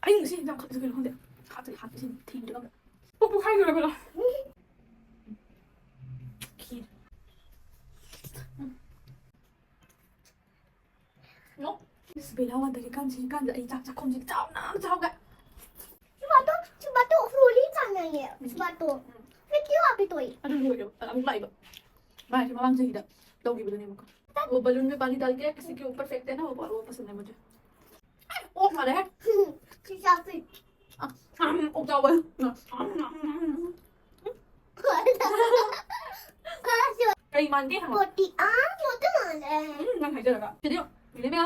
아니 씨 그냥 가서 그냥 근데 갑자기 하긴 팀들가 뻑뻑하게 그래 그래 길 너? 스베라 완다게 간지 이 짝짝 컴지 짜나 짜가 Sebab tu Fruli sangat ya. Sebab tu. Fikir apa tu? अरे रुक जाओ अब लाइव मैं आराम से ही दोगी बदलने को वो बलून में पानी डाल के किसी के ऊपर फेंकते हैं ना वो पसंद है मुझे ओ मारे है Sisa fit. ओ जाओ कई मान के हम Poti mo tu mana? nang hai jaga jadi मिले में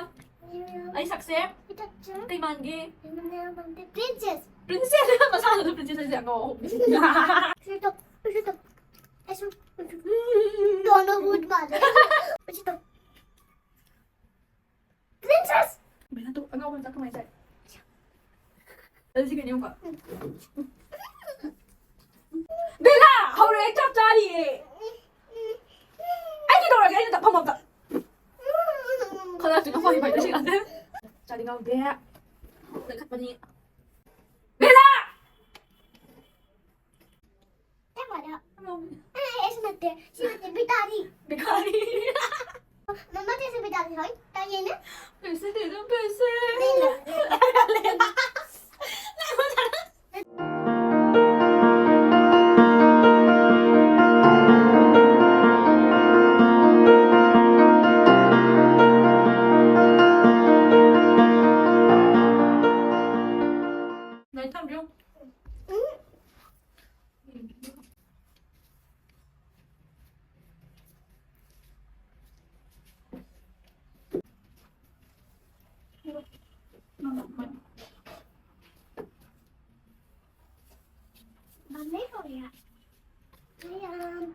आई सक्से Kita cek. कई मान के Mana bante princess. प्रिंसेस मसा तो प्रिंसेस से जाओ Situ. Situ. Esu. Dono good mana? Situ. Princess. मेरा तो अंगाव में तक मैं जाए ऐसे नहीं होगा बेला हौरे चप चारी ai cái đồ là cái tập không tập không là chỉ có phải cái gì ăn thế cha đi ngao bé đợi khách vào đi Bella Tak ada. Esu mate. Si mate bitari. बेकारी Mama tu si bitari hai. Tanya na. पैसे दे दो पैसे Lena. này thăm không Mana kau ya? Sayang.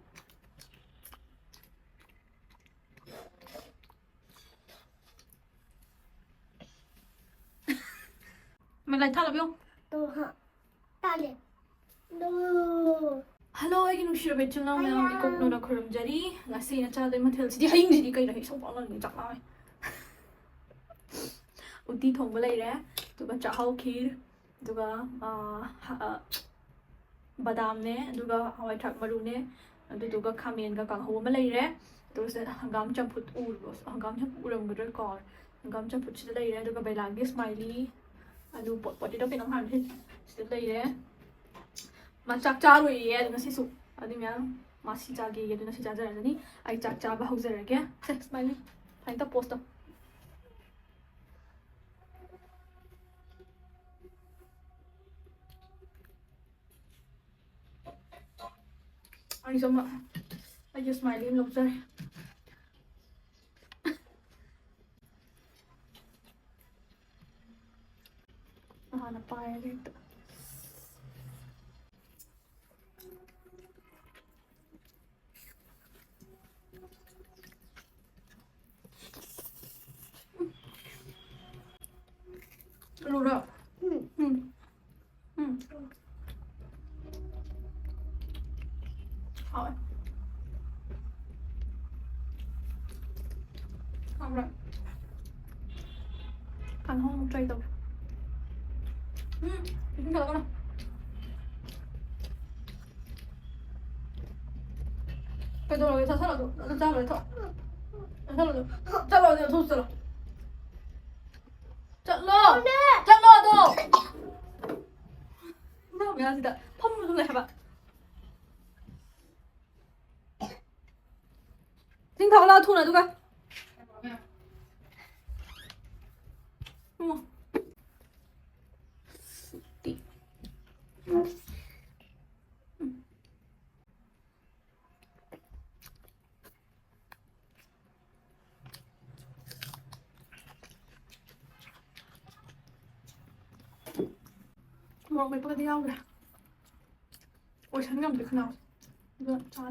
mày lại thăm không Tu ha. Tali. Do. Hello ꯑꯩꯒꯤ ꯅꯨꯡꯁꯤꯔꯕ ꯏꯆꯤꯜ ꯏꯅꯥꯎ ꯃꯌꯥꯝ ꯏꯀꯣꯛꯅꯅ ꯈꯨꯔꯨꯝꯖꯔꯤ ꯉꯁꯤ ꯑꯩꯅ ꯆꯥꯗꯣꯏ ꯃꯊꯦꯜꯁꯤꯗꯤ ꯍꯌꯦꯡꯁꯤꯗꯤ ꯀꯩꯅꯣ ꯏꯁꯧ ꯄꯥꯛꯂꯅꯤ ꯆꯥꯛ ꯂꯥꯝꯃꯦ ꯎꯇꯤ ꯊꯣꯡꯕ ꯂꯩꯔꯦ ꯑꯗꯨꯒ ꯆꯥꯛꯍꯥꯎ ꯈꯤꯔ ꯑꯗꯨꯒ ꯕꯗꯥꯝꯅꯦ ꯑꯗꯨꯒ ꯍꯋꯥꯏ ꯊꯔꯥꯛ ꯃꯔꯨꯅꯦ ꯑꯗꯨꯗꯨꯒ ꯈꯥꯃꯦꯟꯒ ꯀꯥꯡꯍꯧ ꯑꯃ ꯂꯩꯔꯦ ꯑꯗꯨꯒ ꯁꯤꯗ ꯍꯪꯒꯥꯝ ꯆꯝꯐꯨꯠ ꯍꯪꯒꯥꯝ ꯆꯝꯐꯨꯠ ꯎꯔꯝꯒꯗ꯭ꯔꯥ ꯀꯥꯎꯔꯦ ꯍꯪꯒꯥꯝ ꯆꯝꯐꯨꯠꯁꯤꯗ ꯂꯩꯔꯦ ꯑꯗꯨꯒ ꯕꯩꯂꯥꯒꯤ ꯁ꯭ꯃꯥꯏꯂꯤ ꯑꯗꯨ ꯄꯣꯠꯇꯤꯗꯣ ꯀꯩꯅꯣꯝ ꯍꯥꯏꯕꯅꯤ ꯁꯤꯗ ꯂꯩꯔꯦ ꯃꯥ ꯆꯥꯛ ꯆꯥꯔꯣꯏꯌꯦ ꯑꯗꯨ ꯉꯁꯤꯁꯨ ꯑꯗꯨ ꯃꯌꯥꯝ ꯃꯥ ꯁꯤ ꯆꯥꯒꯦꯌꯦ ꯑꯗꯨꯅ ꯁꯤ ꯆꯥꯖꯔꯖꯅꯤ ꯑꯩ ꯆꯥꯛ ꯆꯥꯕ ꯍꯧꯖꯔꯒꯦ ꯁꯦ ꯁ꯭ꯃꯥꯏꯂꯤ ꯐꯥꯏꯟꯇ ꯄꯣꯁ ꯇꯧ ꯑꯩꯁꯨ ꯑꯃ ꯑꯩꯒꯤ ꯁ꯭ꯃꯥꯏꯂꯤ ꯑꯃ ꯂꯧꯖꯔꯦ ꯍꯥꯟꯅ ꯄꯥꯏꯔꯒ ꯍꯦꯛꯇ Lura. Hỏi. Không rồi. Ăn không chay đâu. Chúng ta con nào. Cái đồ này sao sao là sao rồi thôi. Sao rồi? Sao rồi thôi rồi. 잘라! 잘라 너! 나 미안하다. 펌 좀 해봐. 지금 다 올라와 토나 누가? 어머. 띠. mong mấy bữa đeo kìa ôiฉันngậm được nào rồi cho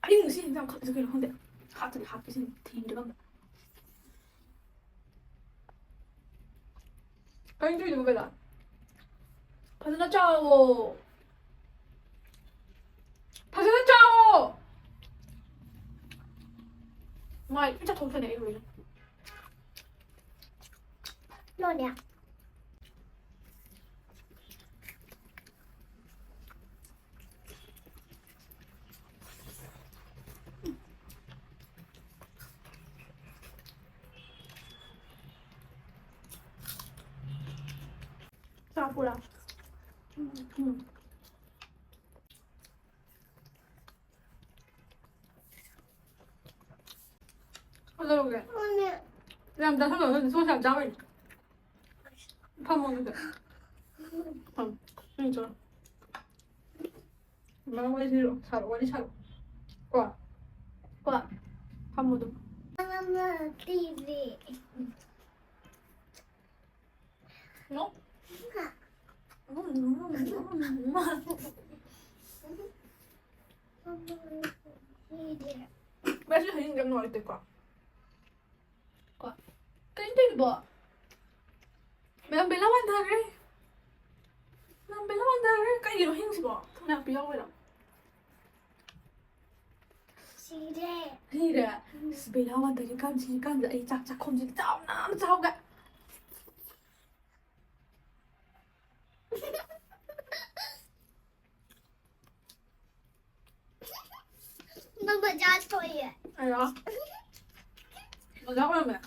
아니 무슨 그냥 거기서 그냥 근데 갑자기 학교에서 팀들은 아니 저기 누가 봐 파스나 짜오 파스나 짜오 와 진짜 더 편해 이거 लो लिया साफ पूरा Hello kìa. Mummy Làm ta thằng người xôi xào cháu ấy. Không muốn được. Không. Nhìn cho. Mà quay đi rồi, xào đi xào. Quả. Quả. Không muốn được. mama TV Nó. Bé sẽ thấy những cái nói từ quả. Quả. Cái gì bỏ. Bé làm bé làm ăn thằng ấy. Làm bé làm ăn thằng ấy. Cái gì nó hình gì bỏ. Thằng nào béo vậy đâu. 시래 Hira, speravanti canza e ciaccia con il ciao ga. mama जांच कोई है Allora. Ma da come me.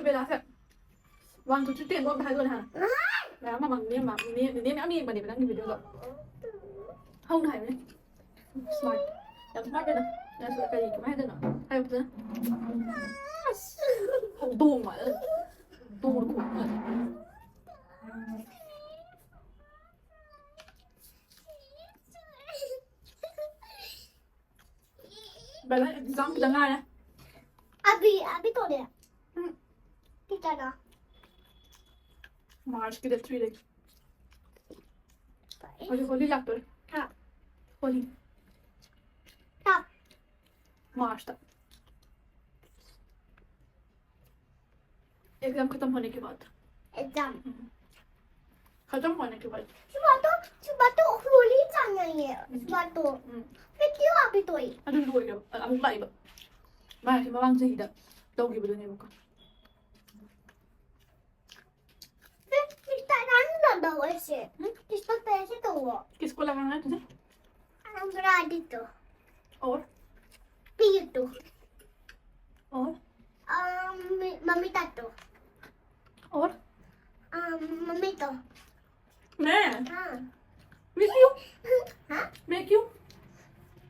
Bây giờ sẽ vâng tôi trước tiên có hai luôn hả? Đó mà bằng niêm mã mi mà để đăng video rồi. Không này đấy. Smart. Làm smart đây nè. Đây là cái gì cũng hay đây nè. Hay không thế? Không tuông mà. Tuông nó cũng rồi. Bà nói giống cái ai này. अभी तो दे कितना ना March की date 3 date. और जो होली लगता है. हाँ होली. हाँ मार्च तक. एग्जाम खत्म होने के बाद. एग्जाम खत्म होने के बाद. सुबह तो होली जाना ही है सुबह तो फिर क्यों अभी तो ही अरे लोग अब लाइव. मैं कि मवांग से ही दा. दोगी बदलने को. फिर तारान लगा वैसे किसको पैसे तो हुआ किसको लगाना है तुझे? अमरादी तो और पीर तो और मम्मी तातो और मम्मी तो मैं हाँ मैं क्यों? हाँ मैं क्यों?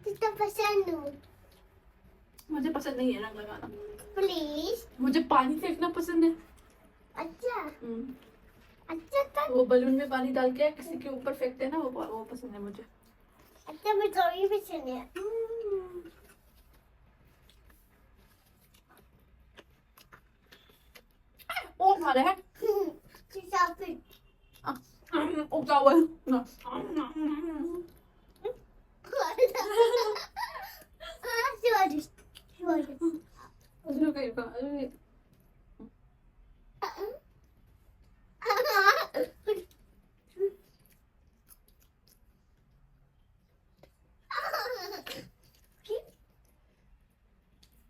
कितना पसंद हूँ मुझे पसंद नहीं है रंग लगाना. प्लीज मुझे पानी फेंकना पसंद है. अच्छा अच्छा तो वो बलून में पानी डाल के किसी के ऊपर फेंकते हैं ना वो पसंद है मुझे. अच्छा मैं थोड़ी भी सुनिए Ôm mà đấy. thì sao thì Ôm rau ơi. Sorry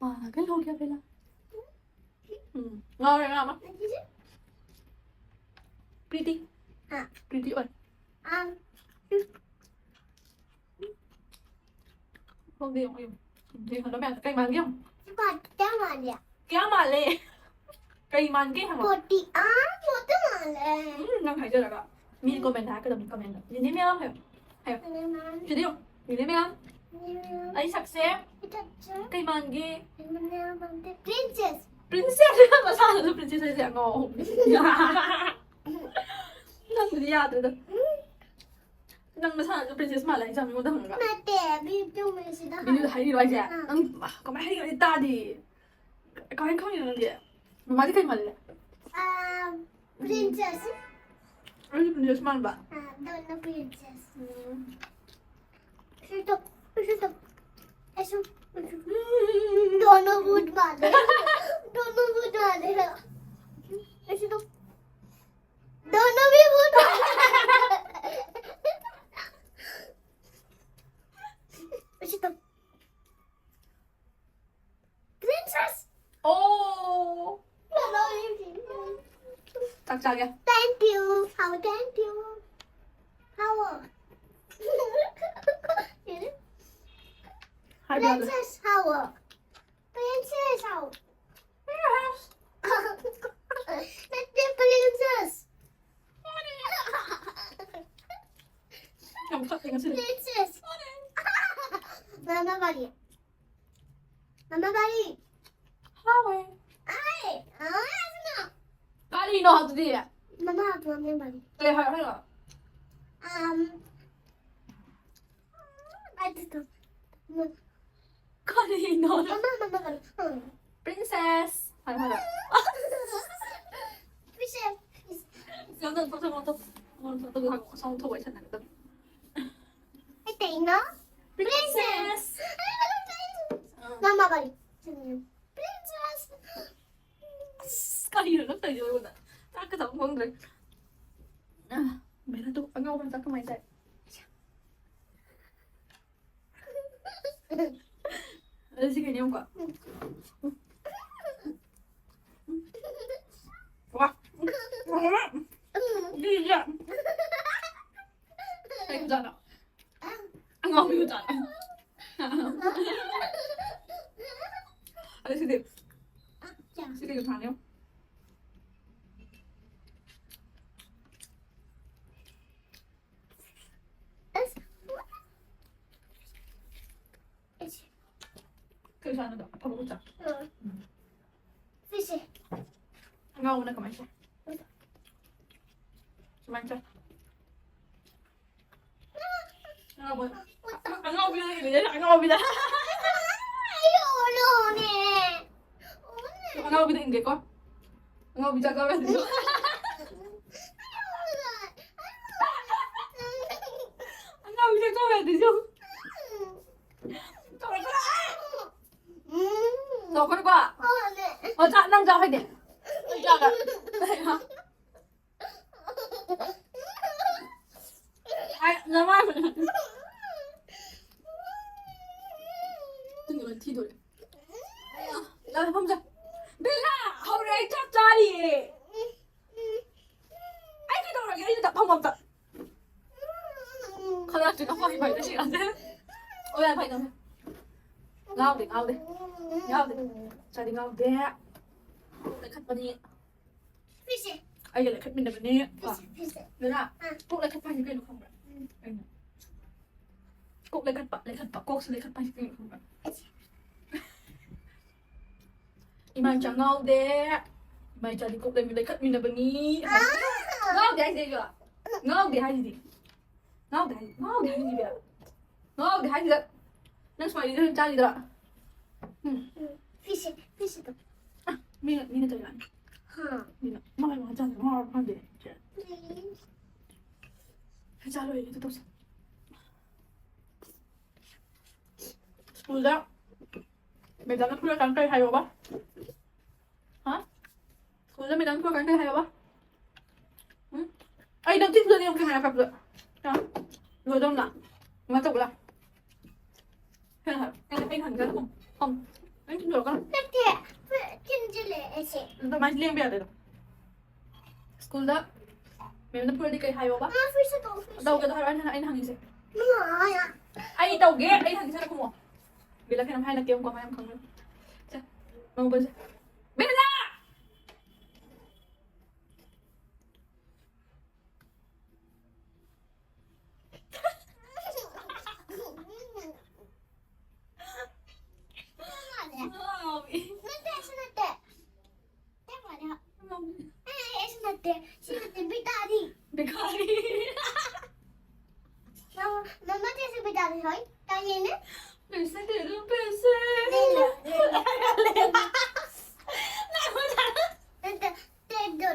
पागल हो गया बेला. Ngon rồi ngon lắm. Pretty. हाँ Pretty ơi. Không đi không im. Thì nó mẹ cây màn kia không? क्या मान लिया Kéo mà lê. Cây màn kia hả? पोटी वो तो मान ले Đang thấy chưa là cả. Min comment hả? Cái đồng comment. Nhìn thấy mẹ không? Hiểu. Chưa đi không? Nhìn thấy mẹ không? Ấy sặc xếp. Cây màn kia. Princess Princess mà sao được princess sẽ ngộ. Đang đi ra từ từ. Đang mà sao được princess mà lại sao mình muốn thằng cả. मैं तेरी जो मेरे से Mình như thấy đi nói gì à? Có mấy hay đi ta thì có hay không gì làm gì à? Mà đi cây mà lại. princess Ơi princess mà bạn. दोनों princess ऐसे ऐसे दोनों boot वाले ऐसे तो दोनों भी बूट ऐसे तो 자기야. Thank you. How thank you. How? Hi brother. Princess how? Princess how? Yes. That's the princess. Không khóc thì con xin. Princess. Mama body. Mama body. Hi. Ay. No. Body know how to do it. Mama how to mama body. Đây hỏi hỏi. I don't know. Body know. Mama body. Princess. Hỏi hỏi. Princess. Xong tôi xong thôiฉันนั่ง I think no. Princess. Mama body. Princess. Body nó từ rồi luôn ạ. Ta cái giọng không rồi. Mày là tôi ở ngâu bên sao không mày dậy. Xin cái quả. Wow. Đi ra. Đây cũng ra nào. Ăn ngon như trời. Đây xin điểm. Xin điểm thằng không? 괜찮은데 아빠 먹자. Fish. Ăn ngon này, cầm ăn cho. Cầm ăn cho. Ăn ngon ăn ngon bây giờ ăn ngon bây giờ. Ayolo nè. Ăn ngon bây giờ 이게 거. ăn ngon bây giờ coi bây giờ. ăn ngon bây giờ coi bây giờ. Rồi con qua. Cha đang ra hay để. Cha cả. Ai, làm ai? Từng người thi rồi. Làm không ra. Bella, hôm nay chắc cha đi. Anh thi đâu rồi cái gì tập không tập. Không ra chỉ nó phải phải cái gì là thế. Ôi anh phải đâu. Ngao đi, ngao đi. Ngao đi. Cha đi ngao đi. Lại khát bao nhiêu? Fish. Ai lại khát mình được bao nhiêu? Fish. Nữa là cô lại khát bao nhiêu cái được không vậy? Cô lại khát bao cô sẽ lại khát bao nhiêu cái được không vậy? Iman chẳng ngao đi. Mày cha đi cô lại khát mình được bao nhiêu? Ngao đi hay gì vậy? Ngao đi hay gì? Ngao đi hay gì vậy? Ngao đi hay gì vậy? Nang smile đi cha đi đó. Fish. Fish to. Mina tayo yan. Mina. Mga dyan. Mga di. Chalo eh. Ito tapos. School đó. Mày dám khuya cắn cây hay ba? Hả? School đó mày dám khuya cắn cây hay ba? Ay, đang thích rồi không cái này phạt rồi. Rồi đâu nào? Mà tục là. Hay hả? Anh hẳn cái không? Không. Anh thích rồi con. Nè. Kinjile. Nó mai liên biệt rồi. School đó. Mày nó khuya đi cây hay ba? Fish to. Đâu cái đó anh hằng gì? Mama. Ay, tao ghét. Ay, hằng sao không? Bila cái năm hai là kêu qua mai em không nữa. Chà. Mong bây giờ. Bila! Bikari. Mama जैसे बता रही है क्या ये ने पैसे दे दो पैसे. ले लो नहीं हो जाना. दे दो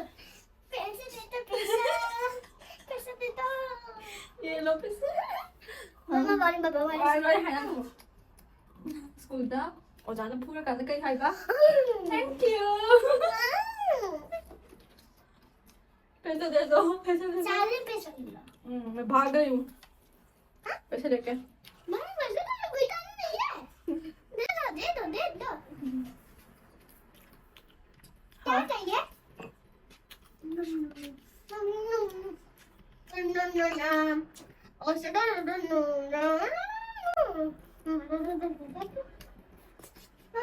पैसे दे दो ये लो पैसे. मम्मा वाली बाबा Rồi वाली rồi hãy ăn. School đó. Ủa giá nó phu ra cả cái cây hay quá. Thank you. पैसे दे दो. पैसे दे दो. सारे पैसे ले लो मैं भाग गई हूँ. पैसे लेके. मम्मा वैसे तो कोई काम नहीं है दे दो क्या चाहिए और से ना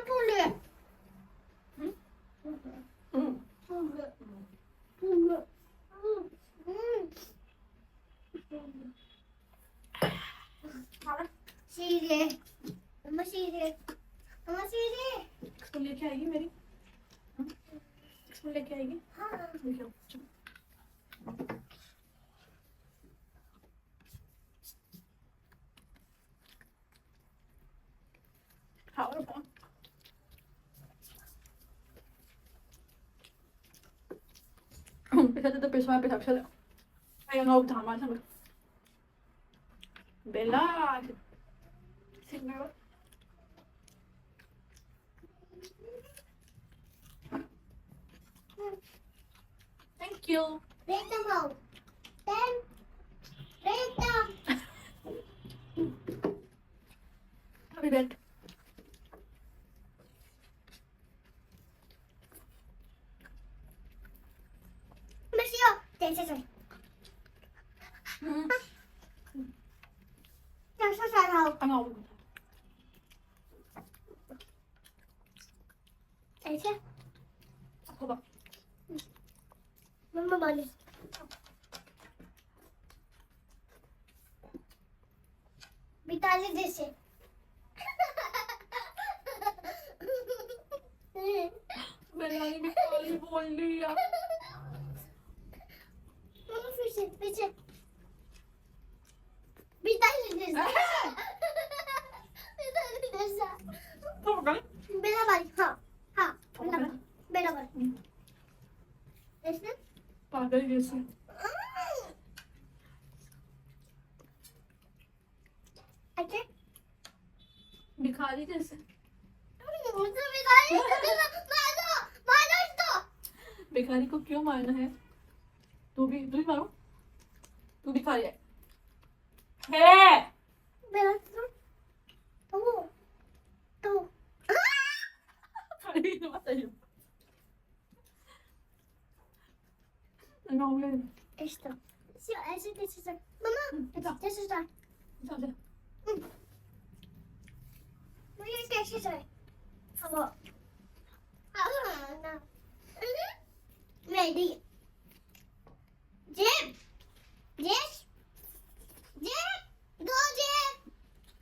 बोले सीधे मम्मा सीधे स्कूल लेके आएगी मेरी स्कूल लेके आएगी हाँ लेके आओ चलो खाओ और खाओ Bisa tetap bisa bisa bisa ayo ngau thama sama Bella signal thank you break them out then break them happy bed Monsieur कैसे चल कैसे चल रहा हो ngau ऐसे coba मम्मा बोली बिताली जैसे Bella ni Vitali बोल लिया मम्मा फिर से बिताली जैसे बिताली जैसा coba kan बेला बारी हाँ बेला बारी ऐसे pagal jese ऐसे भिखारी जैसे मुझे बिताली मारो इसको भिखारी को क्यों मारना है तू भी मारो तू भिखारी है बेला तो Kali ini mata yun. Ano ako yun? esto sí ऐसे कैसे चल मम्मा कैसे चल Sabi. मुझे कैसे चल अब ना ready जेब जेब दो जेब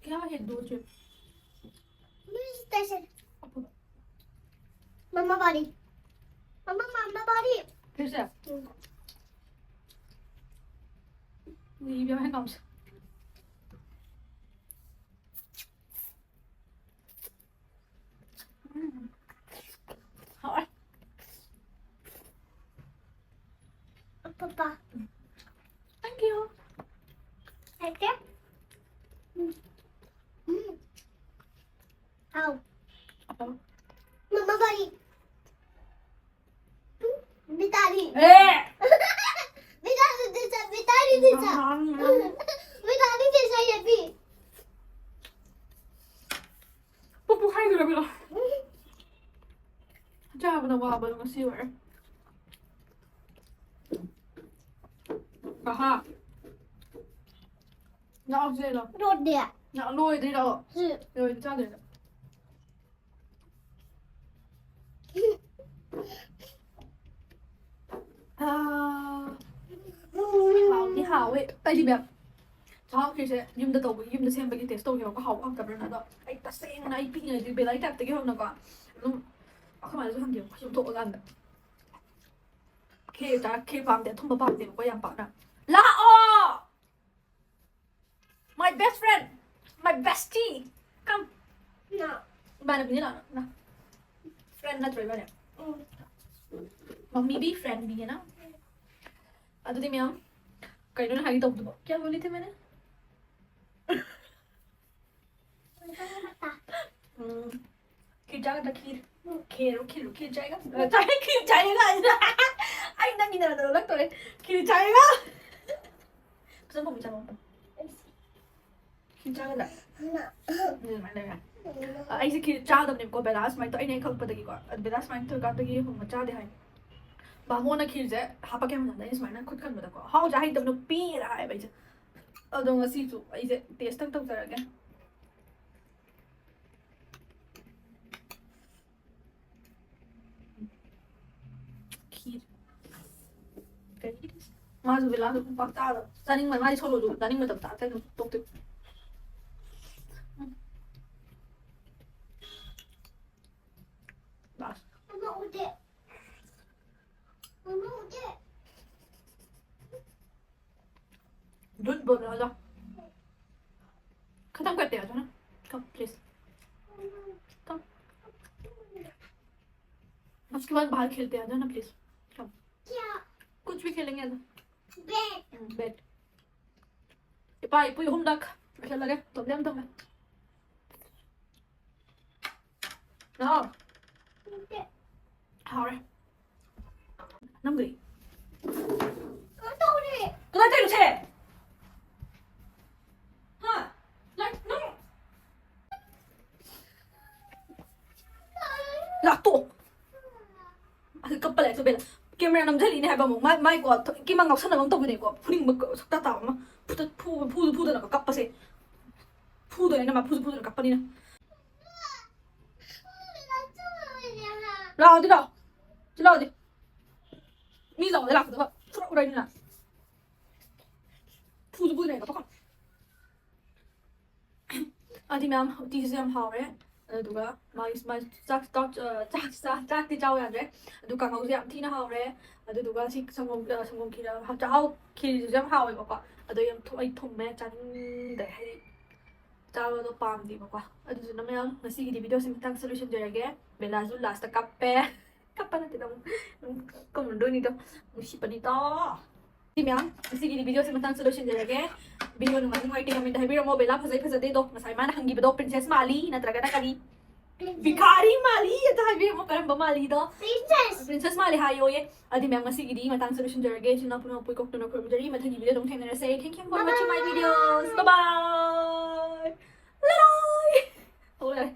Kaya है दो चीज मुझे कैसे Apa? मम्मा बारी फिर से नहीं भी है काम से हाँ पापा थैंक यू ऐसे आओ apa मम्मा बारी बिताली बिताली जैसा ये भी Pupu hai rồi bây giờ cha bây giờ vào bây giờ siêu rồi ha nào gì đâu road दिया nào lôi đi đâu है rồi cha để hào đi hào ấy tại vìแบบชอบคือจะยืมตัวยืมตัวเซมไปกินเทสโต้เกี่ยวกับเขาเอากับเรื่องนั้นไอ้ตาเซงนะไอ้ปิ้งอะไรไปไล่แทบตะกี้ห้องนั่นก่อนแล้วเอาเข้ามาแล้วจะทำเดียวชิมโต๊ะกันแบบเคจ้าเคความเดี๋ยวทุ่มบ้าเดี๋ยวก็ยังปากนะลาออ my best friend my bestie come ना บ้านแบบนี้แหละนะ friend น่าจะเป็นบ้านเนี่ยमम्मी भी friend भी है ना Aditi ma'am कहीं ना high तो क्या बोली थी मैंने खीर जाएगा खीर खीर जाएगा खीर जाएगा आई ना गिना ना लग तो खीर जाएगा कुछ तो बिचारा खीर जाएगा नहीं मैंने ऐसे खीर चाह दबने को बेलास माइट तो आई नहीं खल पता की को बेलास माइट तो काट की हम चाह दे है बामों ना खीर जाए हाँ पके हम जानते हैं इस मायने खुद कर मत को हाँ जाहिर तब नो पी रहा है भाई ꯑꯗꯣ ꯉꯁꯤꯁꯨ ꯑꯩꯁꯦ ꯇꯦꯁꯇꯪ ꯇꯧꯖꯔꯒꯦ ꯈꯤꯔ ꯀꯔꯤ 마주 빌라도 막 따라 짜닝만 많이 서로도 짜닝만 다 짜증 똑똑 맛 엄마 어디? 엄마 어디? 눈 보러 가자 가장 갈때 하잖아 come please come उसके बाद बाहर खेलते आ जाना प्लीज come क्या? कुछ भी खेलेंगे ना बेड बेड इपा इपु हम तक चल लगे तो ले हम तो मैं ना 어디? हाँ रे नंगरी 어디 우리? 그날 때로 체 हाँ like no Latur 아그 깜빡이야 저 벨라 게임을 남자리네 해봐 뭐 마이 거 게임만 가고 사는 거 보네 거 푸링 먹고 석다다 엄마 푸드는 거 깜빡이 푸드는 막 푸드는 깜빡이네 라 어디라 지라 어디 미자 어디 라 그거 풀어 그러니나 푸드는 거 똑같 아니 맘 디스엠 하래 누가 마이 짝티 짜오야 돼 누가 거기서 얌티나 하래 누가 식 성공 기라 짜오 기 좀 하고 이거 아도 ям 토이 톰매 짠데 짜오도 빰디 뭐 아주 나면 masih di video simtang solution jage belazu last kape kapan nanti dong kamu doni dong musi panita Dimyang, masih di video simtang solution jage video nung ang waiting kami dahil biro mo bela pasay dito masay man hangi ba princess Mali na talaga na kali Bikari Mali ya dahil biro mo karang ba Mali do princess Mali hayo ye adi myang masih di matang solution jage sino puno puy kok tuno kurum jari matang video dong thank you for watching my videos bye bye Leroy